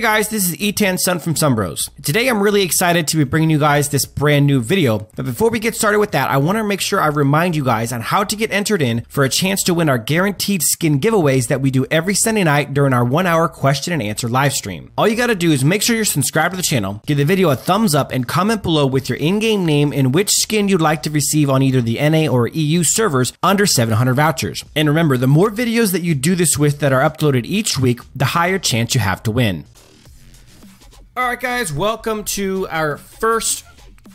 guys, this is Etansun from SunBros. Today I'm really excited to be bringing you guys this brand new video. But before we get started with that, I want to make sure I remind you guys on how to get entered in for a chance to win our guaranteed skin giveaways that we do every Sunday night during our 1-hour question and answer live stream. All you got to do is make sure you're subscribed to the channel, give the video a thumbs up, and comment below with your in-game name and which skin you'd like to receive on either the NA or EU servers under 700 vouchers. And remember, the more videos that you do this with that are uploaded each week, the higher chance you have to win. Alright guys, welcome to our first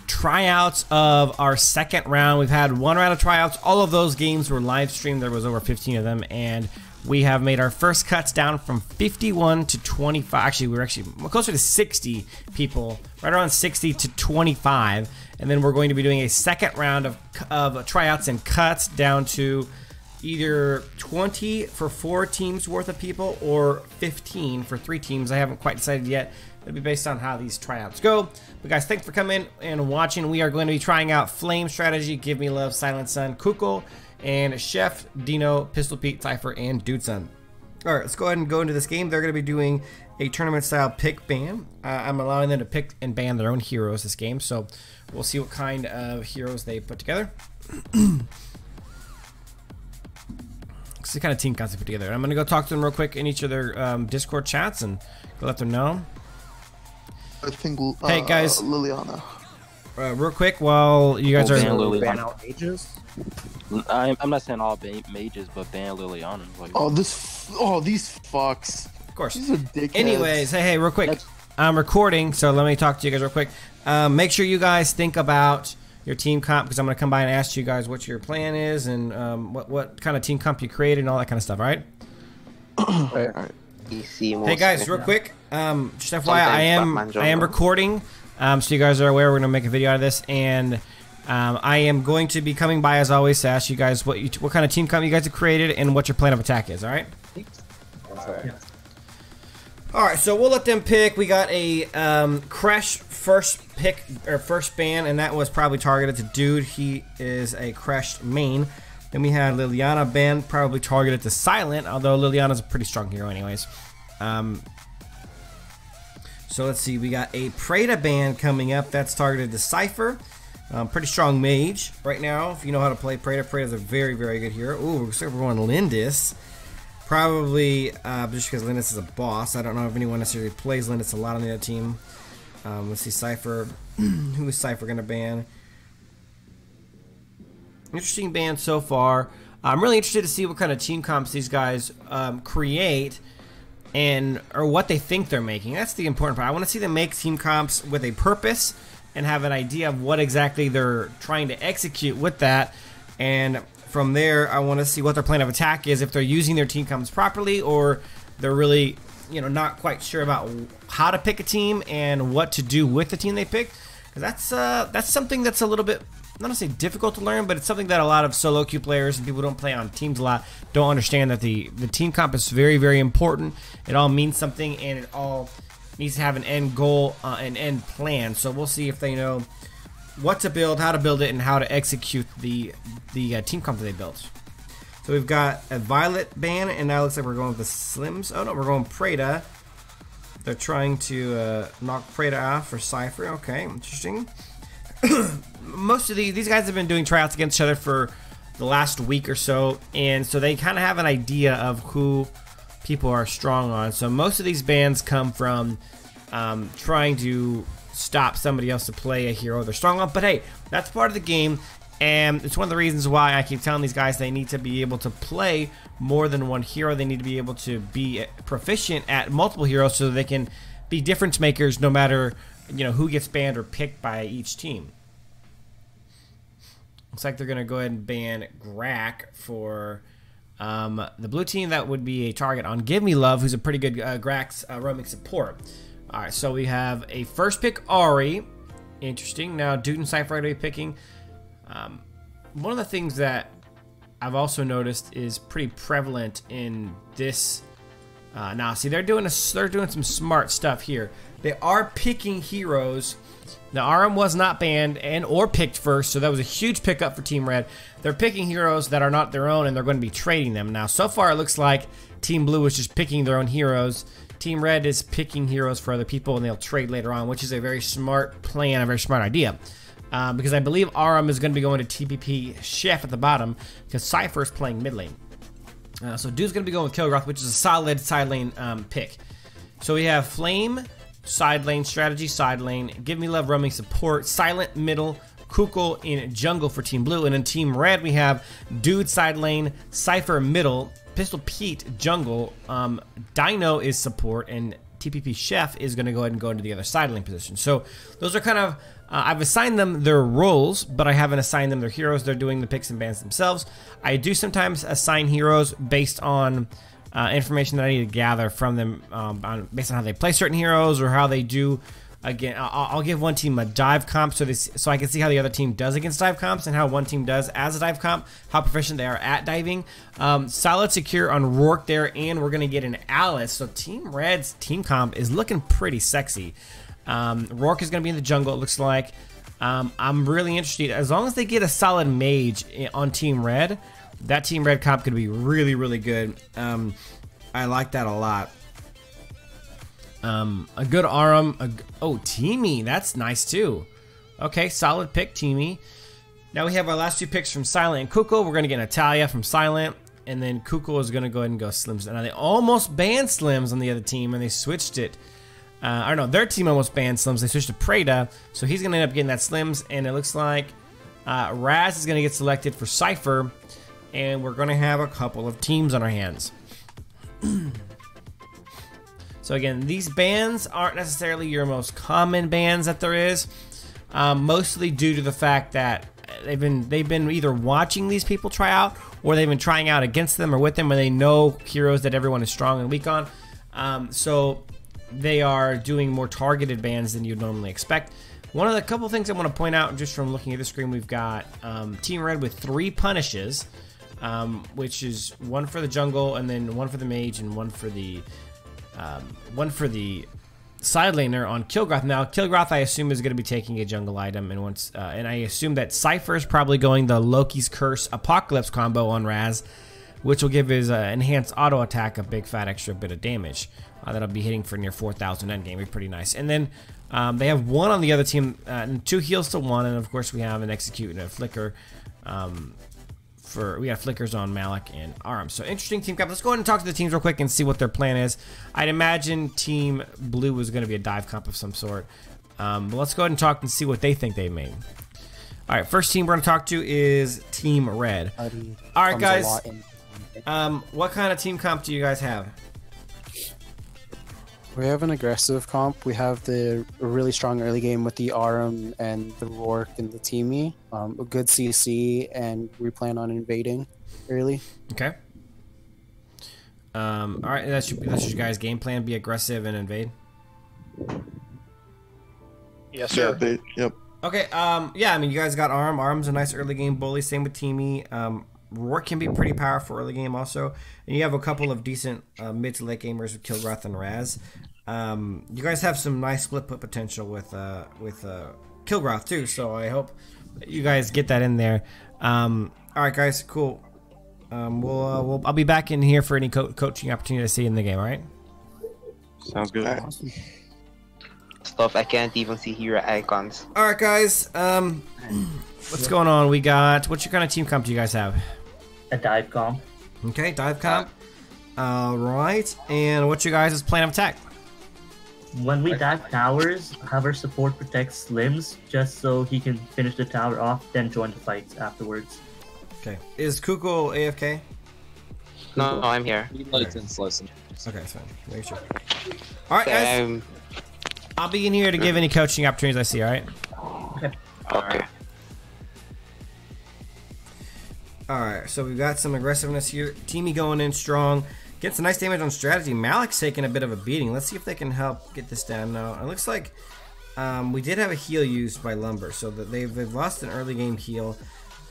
tryouts of our second round. We've had one round of tryouts. All of those games were live streamed. There was over 15 of them, and we have made our first cuts down from 51 to 25. Actually, we're closer to 60 people, right around 60 to 25. And then we're going to be doing a second round of tryouts and cuts down to either 20 for 4 teams worth of people or 15 for 3 teams. I haven't quite decided yet. It'll be based on how these tryouts go. But guys, thanks for coming and watching. We are going to be trying out Flame Strategy, Give Me Love, Silent Sun, Kuko, and Chef, Dino, Pistol Pete, Cypher, and Dude Sun. Alright, let's go ahead and go into this game. They're going to be doing a tournament style pick ban. I'm allowing them to pick and ban their own heroes this game, so we'll see what kind of heroes they put together. It's the kind of team concept put together. I'm going to go talk to them real quick in each of their Discord chats and go let them know. I think, hey guys, Liliana. Real quick, while you guys are ban out mages. I'm not saying all mages, but ban Liliana. Like, these fucks. Of course. These are dickheads. Anyways, hey, real quick. I'm recording, so let me talk to you guys real quick. Make sure you guys think about your team comp, because I'm going to come by and ask you guys what your plan is and what kind of team comp you created and all that kind of stuff. All right. All right. Hey guys, real quick, just FYI, I am recording, so you guys are aware we're gonna make a video out of this, and I am going to be coming by as always to ask you guys what kind of team comp you guys have created and what your plan of attack is. All right. All right, so we'll let them pick. We got a Crash first pick or first ban, and that was probably targeted to Dude. He is a Crash main. Then we had Liliana ban, probably targeted to Silent, although Liliana's a pretty strong hero anyways. So let's see, we got a Preda ban coming up, that's targeted to Cypher. Pretty strong mage right now, if you know how to play Preda. Preda's a very, very good hero. Ooh, looks like we're going Lindis. Probably just because Lindis is a boss. I don't know if anyone necessarily plays Lindis a lot on the other team. Let's see, Cypher. Who is Cypher going to ban? Interesting band so far. I'm really interested to see what kind of team comps these guys create or what they think they're making. That's the important part. I want to see them make team comps with a purpose and have an idea of what exactly they're trying to execute with that. And from there, I want to see what their plan of attack is, if they're using their team comps properly or they're really, not quite sure about how to pick a team and what to do with the team they pick. Because that's something that's a little bit, not to say difficult to learn, but it's something that a lot of solo queue players and people who don't play on teams a lot don't understand, that the team comp is very, very important. It all means something, and it all needs to have an end goal, an end plan. So we'll see if they know what to build, how to build it, and how to execute the team comp that they built. So we've got a Violet ban, and now it looks like we're going with the Slims. Oh no, we're going Preda. They're trying to knock Preda off for Cypher. Okay, interesting. Most of these guys have been doing tryouts against each other for the last week or so, and so they kind of have an idea of who people are strong on. So most of these bans come from trying to stop somebody else to play a hero they're strong on. But hey, that's part of the game, and it's one of the reasons why I keep telling these guys they need to be able to play more than one hero. They need to be able to be proficient at multiple heroes so they can be difference makers no matter who gets banned or picked by each team. Looks like they're going to go ahead and ban Grak for the blue team. That would be a target on Give Me Love, who's a pretty good Grak's roaming support. Alright, so we have a first pick Ari. Interesting. Now Dude and Cypher are going to be picking. One of the things that I've also noticed is pretty prevalent in this. Now, see, they're doing some smart stuff here. They are picking heroes. Now, RM was not banned or picked first, so that was a huge pickup for Team Red. They're picking heroes that are not their own, and they're going to be trading them. Now, so far, it looks like Team Blue is just picking their own heroes Team Red is picking heroes for other people, and they'll trade later on, which is a very smart plan, a very smart idea. Because I believe Aram is going to be going to TPP Chef at the bottom, because Cypher is playing mid lane. So Dude's going to be going with Kilgroth, which is a solid side lane pick. So we have Flame, side lane, strategy, side lane, Give Me Love, roaming support, Silent, middle, Kukul in jungle for Team Blue. And in Team Red, we have Dude, side lane, Cypher, middle, Pistol Pete, jungle, Dino is support, and TPP Chef is going to go ahead and go into the other side lane position. So those are kind of, I've assigned them their roles, but I haven't assigned them their heroes. They're doing the picks and bans themselves. I do sometimes assign heroes based on information that I need to gather from them, based on how they play certain heroes or how they do. Again, I'll give one team a dive comp so I can see how the other team does against dive comps and how one team does as a dive comp, how proficient they are at diving. Solid secure on Rourke there, and we're going to get an Alice. So Team Red's team comp is looking pretty sexy. Rourke is going to be in the jungle, it looks like. I'm really interested. As long as they get a solid mage on Team Red, that Team Red comp could be really, really good. I like that a lot. A good Aram. Oh, Teamy. That's nice too. Okay, solid pick, Teamy. Now we have our last two picks from Silent and Kukul. We're going to get Natalia from Silent, and then Kukul is going to go ahead and go Slims. Now they almost banned Slims on the other team, and they switched it. I don't know, their team almost banned Slims. They switched to Preda, so he's going to end up getting that Slims, and it looks like Raz is going to get selected for Cypher, and we're going to have a couple of teams on our hands. So again, these bans aren't necessarily your most common bans that there is, mostly due to the fact that they've been either watching these people try out, or they've been trying out against them or with them, and they know heroes that everyone is strong and weak on. So they are doing more targeted bans than you'd normally expect. One of the couple things I want to point out just from looking at the screen, we've got Team Red with 3 punishes, which is one for the jungle, and then one for the mage, and one for the side laner on Kilgroth. Now, Kilgroth, I assume, is going to be taking a jungle item, and I assume that Cypher is probably going the Loki's Curse Apocalypse combo on Raz, which will give his enhanced auto attack a big fat extra bit of damage. That'll be hitting for near 4,000 endgame. Be pretty nice. And then they have one on the other team, 2 heals to 1, and of course we have an Execute and a Flicker. We have flickers on Malik and Aram. So interesting team comp. Let's go ahead and talk to the teams real quick and see what their plan is. I'd imagine Team Blue was going to be a dive comp of some sort. But let's go ahead and talk and see what they think they made. All right, first team we're going to talk to is Team Red. All right, guys. What kind of team comp do you guys have? We have an aggressive comp. We have the really strong early game with the Aram and the Rourke and the Teamy. A good CC, and we plan on invading early. Okay. All right, that's your guys' game plan. Be aggressive and invade. Yes, sir. Yeah, yep. Okay. Yeah. I mean, you guys got Aram. Aram's a nice early game bully. Same with Teamy. Rourke can be pretty powerful early game also, and you have a couple of decent mid to late gamers with Kilgroth and Raz. You guys have some nice split put potential with Kilgroth too, so I hope you guys get that in there. All right, guys, cool. I'll be back in here for any coaching opportunity to see in the game. All right. Sounds good. Awesome. Stuff I can't even see hero icons. All right, guys. What's going on? We got. What's your kind of team comp do you guys have? A dive comp. Okay, dive comp. All right, and what's your guys' plan of attack? When we dive towers, have our support protect Slims just so he can finish the tower off, then join the fights afterwards. Okay. Is Kukul AFK? No, I'm here. Okay, that's fine. Make sure. All right, guys. I'll be in here to give any coaching opportunities I see. All right. Okay. All right. So we've got some aggressiveness here. Teamy going in strong. Gets a nice damage on strategy. Malik's taking a bit of a beating. Let's see if they can help get this down now. It looks like we did have a heal used by Lumber, so that they've lost an early game heal.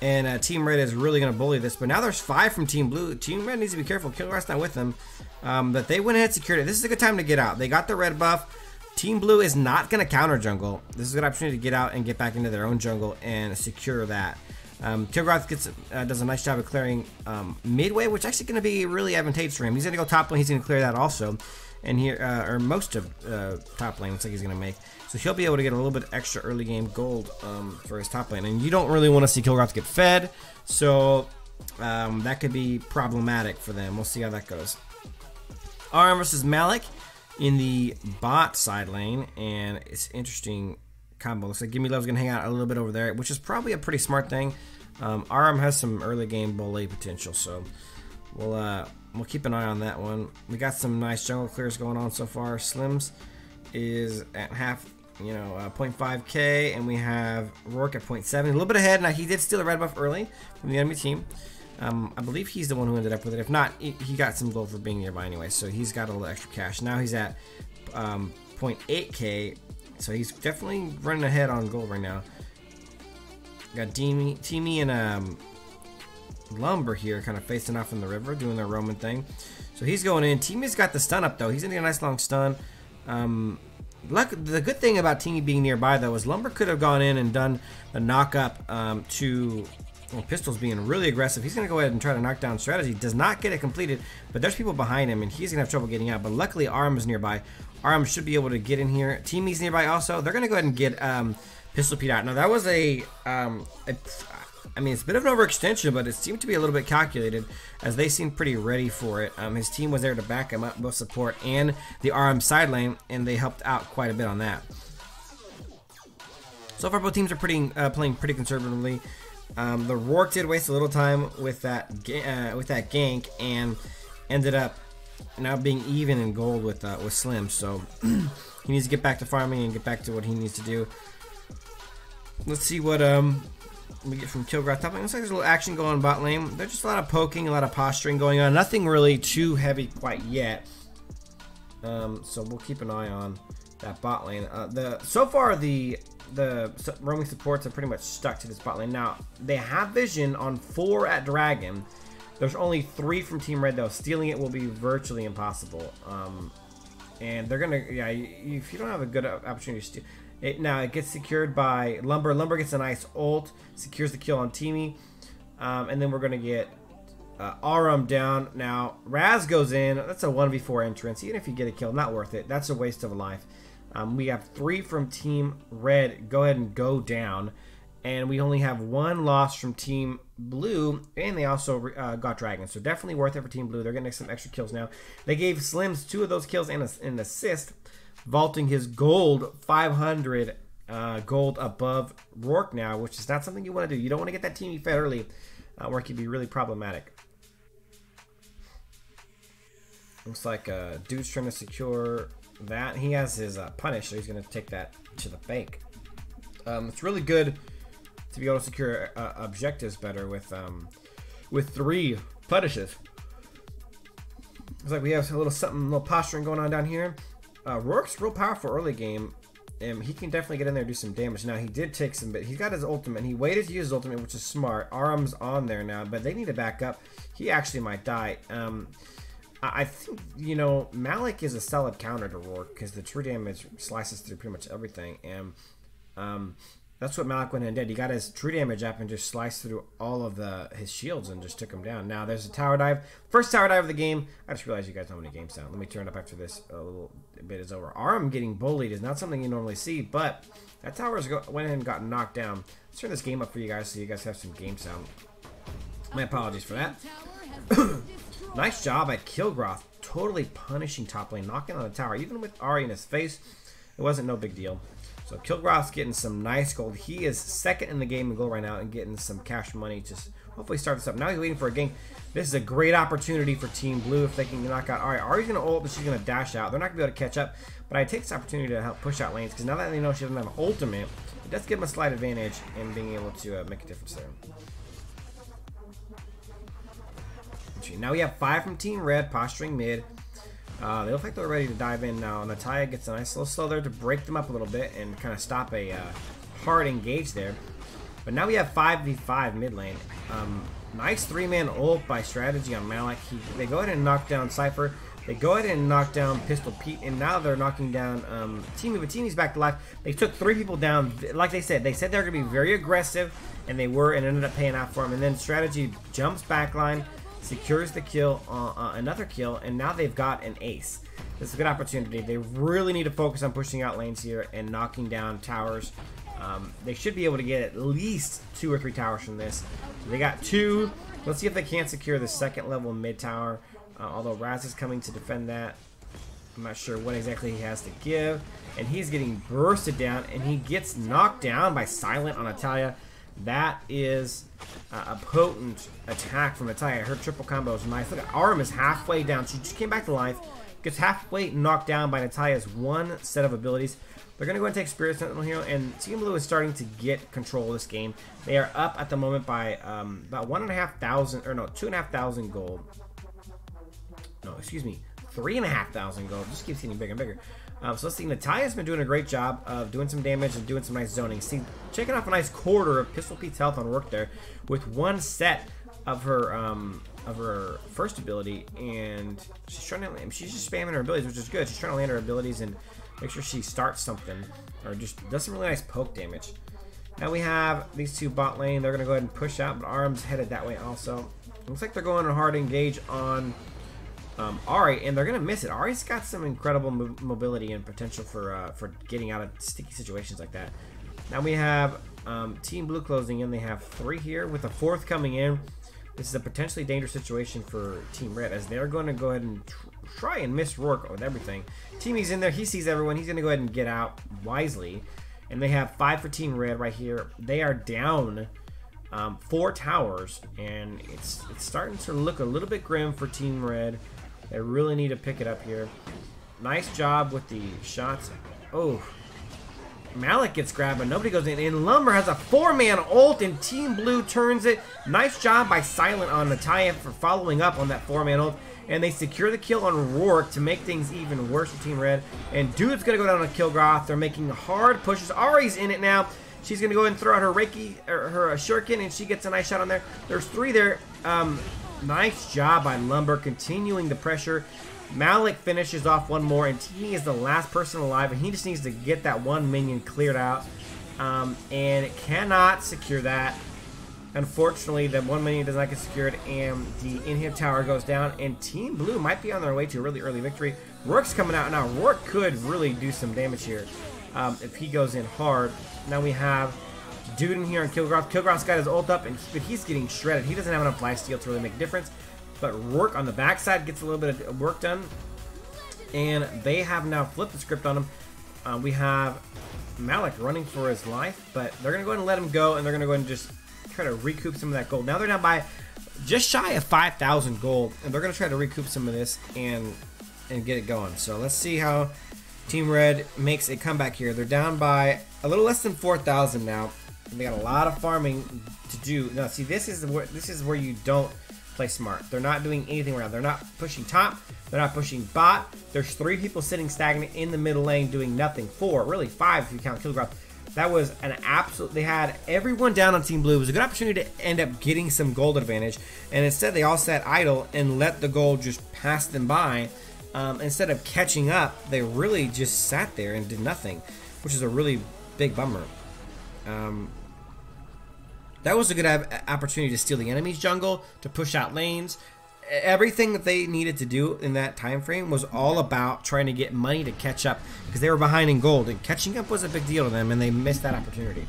And Team Red is really going to bully this. But now there's 5 from Team Blue. Team Red needs to be careful. Kilgar's not with them. But they went ahead and secured it. This is a good time to get out. They got the red buff. Team Blue is not going to counter jungle. This is a good opportunity to get out and get back into their own jungle and secure that. Kilgroth does a nice job of clearing midway, which is actually going to be really advantageous for him. He's going to go top lane. He's going to clear that also. and here, or most of top lane, looks like he's going to make. So he'll be able to get a little bit extra early game gold for his top lane. And you don't really want to see Kilgroth get fed, so that could be problematic for them. We'll see how that goes. RM versus Malik in the bot side lane, and it's interesting combo. Looks like Gimme Love's going to hang out a little bit over there, which is probably a pretty smart thing. RM has some early game bully potential, so we'll keep an eye on that one. We got some nice jungle clears going on so far. Slims is at half, 0.5k, and we have Rourke at 0.7, a little bit ahead. Now he did steal a red buff early from the enemy team. I believe he's the one who ended up with it. If not, he got some gold for being nearby anyway, so he's got a little extra cash. Now he's at 0.8k, so he's definitely running ahead on gold right now. Got Teamy and Lumber here kind of facing off in the river, doing their Roman thing. So he's going in. Teamy's got the stun up, though. He's going to get a nice long stun. The good thing about Teamy being nearby, though, is Lumber could have gone in and done the knock up to... Well, Pistol's being really aggressive. He's going to go ahead and try to knock down strategy. Does not get it completed, but there's people behind him, and he's going to have trouble getting out. But luckily, Arm is nearby. Arm should be able to get in here. Teamy's nearby also. They're going to go ahead and get Pistol Pete out. Now, that was I mean, it's a bit of an overextension, but it seemed to be a little bit calculated, as they seemed pretty ready for it. His team was there to back him up, both support and the RM side lane, and they helped out quite a bit on that. So far, both teams are playing pretty conservatively. The Rourke did waste a little time with that gank, and ended up now being even in gold with Slim. So he needs to get back to farming and get back to what he needs to do. Let's see what we get from Kilgroth top lane. Looks like there's a little action going on bot lane. There's just a lot of poking, a lot of posturing going on. Nothing really too heavy quite yet. So we'll keep an eye on that bot lane. So far the roaming supports are pretty much stuck to this bot lane. Now they have vision on 4 at Dragon. There's only 3 from Team Red though. Stealing it will be virtually impossible. And they're gonna, yeah, if you don't have a good opportunity to steal it, now it gets secured by Lumber. Lumber gets a nice ult, secures the kill on Teamy, and then we're gonna get Arum down. Now Raz goes in. That's a 1v4 entrance. Even if you get a kill, not worth it. That's a waste of a life. We have 3 from Team Red go ahead and go down, and we only have 1 loss from Team Blue, and they also got Dragon. So definitely worth it for Team Blue. They're getting some extra kills now. They gave Slims 2 of those kills and an assist, vaulting his gold 500 gold above Rourke now, which is not something you want to do. You don't want to get that teamy fed early, where it could be really problematic. Looks like dude's trying to secure that. He has his punish, so he's going to take that to the bank. It's really good to be able to secure objectives better with 3 punishes. Looks like we have a little posturing going on down here. Rourke's real powerful early game. He can definitely get in there and do some damage. Now he did take some, but he got his ultimate. He waited to use his ultimate, which is smart. Arum's on there now, but they need to back up. He actually might die. I think, Malik is a solid counter to Rourke because the true damage slices through pretty much everything, and that's what Malik went ahead and did. He got his true damage up and just sliced through all of his shields and just took him down. Now there's a tower dive. First tower dive of the game. I just realized you guys know how many games down. Let me turn it up after this a little bit is over. Arum getting bullied is not something you normally see, but that tower went ahead and got knocked down. Let's turn this game up for you guys so you guys have some game sound. My apologies for that. Nice job at Kilgroth, totally punishing top lane, knocking on the tower. Even with Ari in his face, it wasn't no big deal. So Kilgroth's getting some nice gold. He is second in the game in gold right now and getting some cash money to hopefully start this up. Now he's waiting for a gank. This is a great opportunity for Team Blue if they can knock out Ari. Ari's going to ult, but she's going to dash out. They're not going to be able to catch up, but I take this opportunity to help push out lanes because now that they know she doesn't have an ultimate, it does give them a slight advantage in being able to make a difference there. Now we have 5 from Team Red, posturing mid. They look like they're ready to dive in now. Natalia gets a nice little slow there to break them up a little bit and kind of stop a hard engage there. But now we have 5v5 mid lane. Nice 3-man ult by strategy on Malik. They go ahead and knock down Cypher. They go ahead and knock down Pistol Pete, and now they're knocking down Teamy, but Teamy's back to life. They took 3 people down. Like they said they were going to be very aggressive, and they were, and ended up paying out for them. And then strategy jumps backline, secures the kill, another kill, and now they've got an ace. This is a good opportunity. They really need to focus on pushing out lanes here and knocking down towers. They should be able to get at least 2 or 3 towers from this. So they got 2. Let's see if they can't secure the second level mid tower. Although Raz is coming to defend that. I'm not sure what exactly he has to give. And he's getting bursted down, and he gets knocked down by Silent on Natalia. That is a potent attack from Natalia. Her triple combo is nice. Look at Arm is halfway down. She just came back to life. Gets halfway knocked down by Natalia's one set of abilities. They're going to go and take Spirit Sentinel here, and Team Blue is starting to get control of this game. They are up at the moment by about 1,500, or no, 2,500 gold. No, excuse me, 3,500 gold. Just keeps getting bigger and bigger. So let's see, Natalia's been doing a great job of doing some damage and doing some nice zoning. See, checking off a nice quarter of Pistol Pete's health on work there with one set of her first ability, and she's just spamming her abilities, which is good. She's trying to land her abilities and make sure she starts something or just does some really nice poke damage. Now we have these 2 bot lane. They're gonna go ahead and push out, but Arm's headed that way also. Looks like they're going to hard engage on Ahri, and they're gonna miss it. Ahri's got some incredible mobility and potential for getting out of sticky situations like that. Now we have Team Blue closing in. They have 3 here with a 4th coming in. This is a potentially dangerous situation for Team Red, as they're going to go ahead and try and miss Rourke with everything. Teamy's in there. He sees everyone. He's going to go ahead and get out wisely. And they have 5 for Team Red right here. They are down 4 towers, and it's starting to look a little bit grim for Team Red. They really need to pick it up here. Nice job with the shots. Oh, Malik gets grabbed, but nobody goes in. And Lumber has a 4-man ult, and Team Blue turns it. Nice job by Silent on Natalia for following up on that 4-man ult. And they secure the kill on Rourke to make things even worse for Team Red. And Dude's going to go down on Kilgoth. They're making hard pushes. Ari's in it now. She's going to go ahead and throw out her Reiki, or her Shuriken, and she gets a nice shot on there. There's 3 there. Nice job by Lumber, continuing the pressure. Malik finishes off one more, and Teeny is the last person alive, and he just needs to get that one minion cleared out. And it cannot secure that. Unfortunately, that one minion does not get secured, and the inhib tower goes down, and Team Blue might be on their way to a really early victory. Rourke's coming out now. Rourke could really do some damage here if he goes in hard. Now we have Dude in here on Kilgroth. Kilgroth's got his ult up, but he's getting shredded. He doesn't have enough lifesteal to really make a difference. But Rourke on the backside gets a little bit of work done. And they have now flipped the script on him. We have Malik running for his life, but they're going to go ahead and let him go, and they're going to go ahead and just try to recoup some of that gold. Now they're down by just shy of 5,000 gold, and they're going to try to recoup some of this and get it going. So let's see how Team Red makes a comeback here. They're down by a little less than 4,000 now. They got a lot of farming to do. Now, see, this is where you don't play smart. They're not doing anything around. They're not pushing top. They're not pushing bot. There's 3 people sitting stagnant in the middle lane doing nothing. 4, really 5 if you count Kilgroth. That was an absolute. They had everyone down on Team Blue. It was a good opportunity to end up getting some gold advantage, and instead they all sat idle and let the gold just pass them by. Instead of catching up, they really just sat there and did nothing, which is a really big bummer. That was a good opportunity to steal the enemy's jungle, to push out lanes. Everything that they needed to do in that time frame was all about trying to get money to catch up, because they were behind in gold, and catching up was a big deal to them, and they missed that opportunity.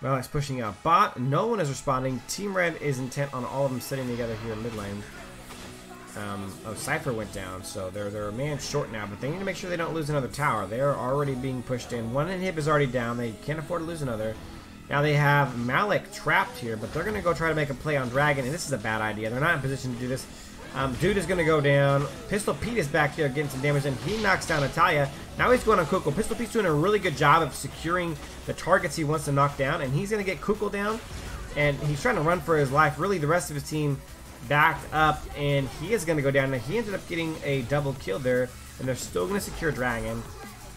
Well, it's pushing out bot. No one is responding. Team Red is intent on all of them sitting together here in mid lane. Oh, Cypher went down, so they're a man short now, but they need to make sure they don't lose another tower. They're already being pushed in. One inhib is already down. They can't afford to lose another. Now they have Malik trapped here, but they're going to go try to make a play on Dragon, and this is a bad idea. They're not in position to do this. Dude is going to go down. Pistol Pete is back there getting some damage, and he knocks down Natalia. Now he's going on Kukul. Pistol Pete's doing a really good job of securing the targets he wants to knock down, and he's going to get Kukul down, and he's trying to run for his life. Really, the rest of his team backed up, and he is going to go down. And he ended up getting a double kill there, and they're still going to secure Dragon,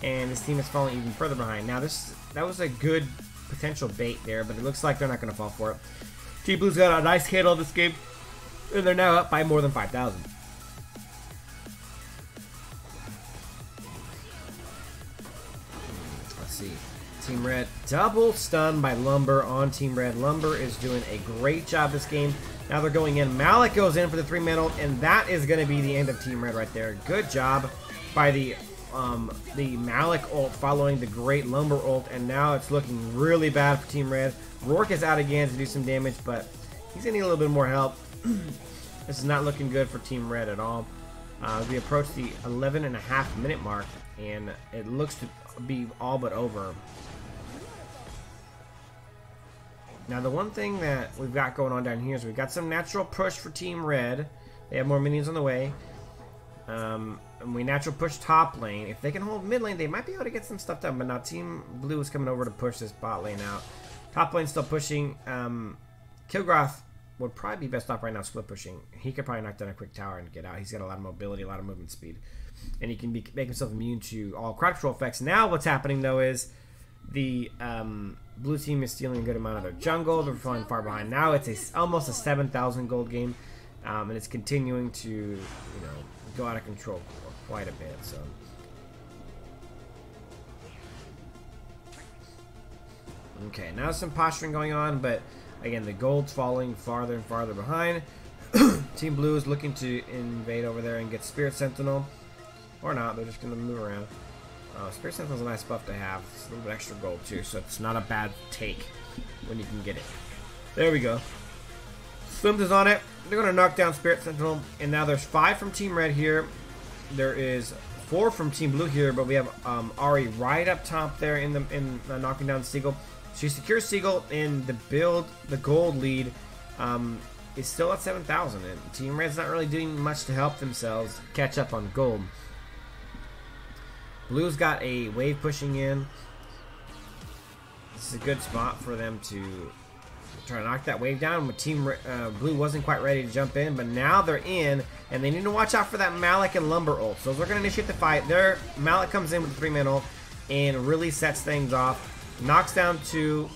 and his team is falling even further behind. Now that was a good potential bait there, but it looks like they're not going to fall for it. Team Blue's got a nice handle this game, and they're now up by more than 5,000. Let's see. Team Red double stun by Lumber on Team Red. Lumber is doing a great job this game. Now they're going in. Malik goes in for the 3-man ult, and that is going to be the end of Team Red right there. Good job by the Malik ult following the great Lumber ult, and now it's looking really bad for Team Red. Rourke is out again to do some damage, but he's going to need a little bit more help. This is not looking good for Team Red at all. We approach the 11.5-minute mark, and it looks to be all but over. Now, the one thing that we've got going on down here is we've got some natural push for Team Red. They have more minions on the way. And we natural push top lane. If they can hold mid lane, they might be able to get some stuff done. But now Team Blue is coming over to push this bot lane out. Top lane still pushing. Kilgroth would probably be best off right now split pushing. He could probably knock down a quick tower and get out. He's got a lot of mobility, a lot of movement speed. And he can make himself immune to all crowd control effects. Now what's happening, though, is the blue team is stealing a good amount of their jungle. They're falling far behind. Now it's almost a 7,000 gold game. And it's continuing to, go out of control quite a bit. So okay, now some posturing going on, but again, the gold's falling farther and farther behind. Team Blue is looking to invade over there and get Spirit Sentinel. Or not, they're just going to move around. Spirit Sentinel's a nice buff to have. It's a little bit extra gold too, so it's not a bad take when you can get it. There we go. Swims is on it. They're going to knock down Spirit Sentinel. And now there's 5 from Team Red here. There is 4 from Team Blue here, but we have Ari right up top there in knocking down Seagull. She secures Seagull, and the gold lead is still at 7,000. And Team Red's not really doing much to help themselves catch up on gold. Blue's got a wave pushing in. This is a good spot for them to try to knock that wave down. But Team Blue wasn't quite ready to jump in, but now they're in, and they need to watch out for that Malik and Lumber ult. So they're going to initiate the fight. Malik comes in with the 3-man ult and really sets things off. Knocks down 2.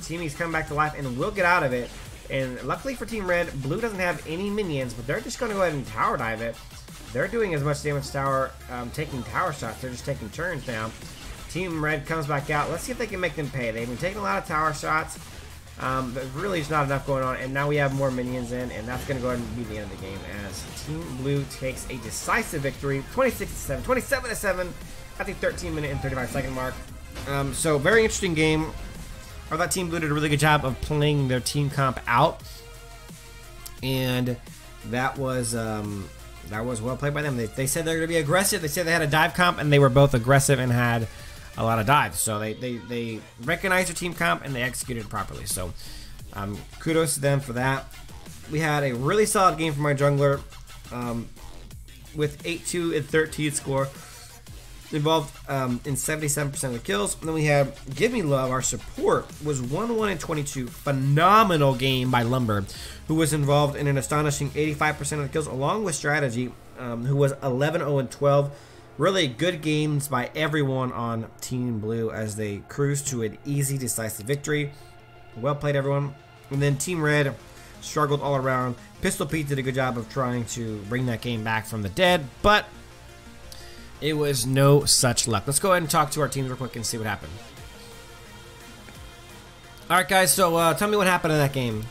Teamies come back to life and will get out of it. And luckily for Team Red, Blue doesn't have any minions, but they're just going to go ahead and tower dive it. They're doing as much damage tower, taking tower shots. They're just taking turns now. Team Red comes back out. Let's see if they can make them pay. They've been taking a lot of tower shots. But really just not enough going on. And now we have more minions in, and that's going to go ahead and be the end of the game as Team Blue takes a decisive victory. 26-7, 27-7 at the 13-minute and 35-second mark. So very interesting game. I thought Team Blue did a really good job of playing their team comp out, and that was well played by them. They said they're going to be aggressive. They said they had a dive comp, and they were both aggressive and had a lot of dives. So they recognized their team comp and they executed it properly. So kudos to them for that. We had a really solid game from our jungler with 8-2 and 13 score. Involved in 77% of the kills. And then we had Give Me Love, our support, was 1-1 and 22. Phenomenal game by Lumber, who was involved in an astonishing 85% of the kills, along with Strategy, who was 11-0 and 12. Really good games by everyone on Team Blue as they cruised to an easy, decisive victory. Well played, everyone. And then Team Red struggled all around. Pistol Pete did a good job of trying to bring that game back from the dead, but it was no such luck. Let's go ahead and talk to our teams real quick and see what happened. Alright guys, so tell me what happened in that game.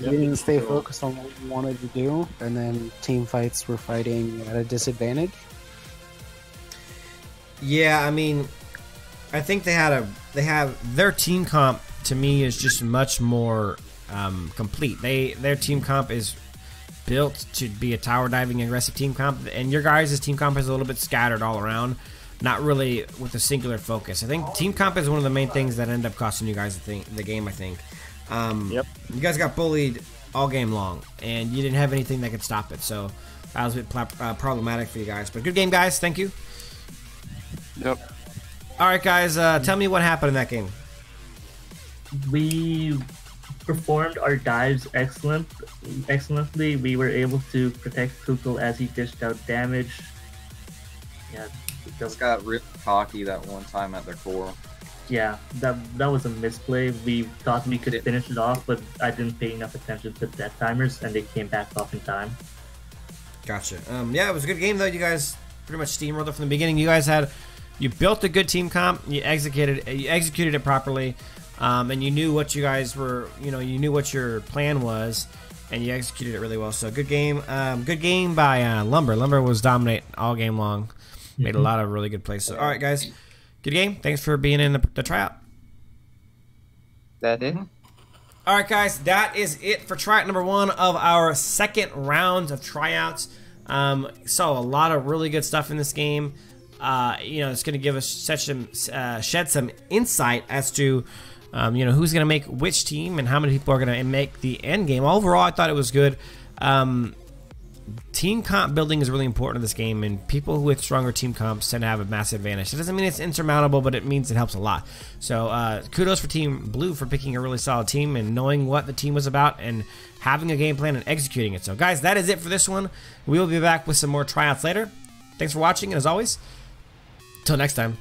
We didn't stay focused on what we wanted to do, and then team fights were fighting at a disadvantage. Yeah, I mean, I think they have their team comp to me is just much more complete. Their team comp is built to be a tower diving aggressive team comp, and your guys' team comp is a little bit scattered all around, not really with a singular focus. I think team comp is one of the main things that end up costing you guys the game, I think. Yep. You guys got bullied all game long, and you didn't have anything that could stop it, so that was a bit problematic for you guys. But good game, guys. Thank you. Yep. Alright, guys, tell me what happened in that game. We performed our dives excellently. We were able to protect Kukul as he dished out damage. Yeah, just got real cocky that one time at their core. Yeah, that was a misplay. We thought we could finish it off, but I didn't pay enough attention to death timers, and they came back off in time. Gotcha. Yeah, it was a good game though. You guys pretty much steamrolled it from the beginning. You built a good team comp, you executed it properly, and you knew what you guys were, you knew what your plan was, and you executed it really well. So good game by Lumber. Lumber was dominate all game long, made a lot of really good plays. So all right, guys, good game. Thanks for being in the tryout. That it? All right, guys, that is it for tryout number 1 of our second round of tryouts. Saw a lot of really good stuff in this game. It's going to give us shed some insight as to, who's going to make which team and how many people are going to make the end game. Overall, I thought it was good. Team comp building is really important in this game, and people with stronger team comps tend to have a massive advantage. It doesn't mean it's insurmountable, but it means it helps a lot. So kudos for Team Blue for picking a really solid team and knowing what the team was about and having a game plan and executing it. So guys, that is it for this one. We will be back with some more tryouts later. Thanks for watching, and as always, till next time.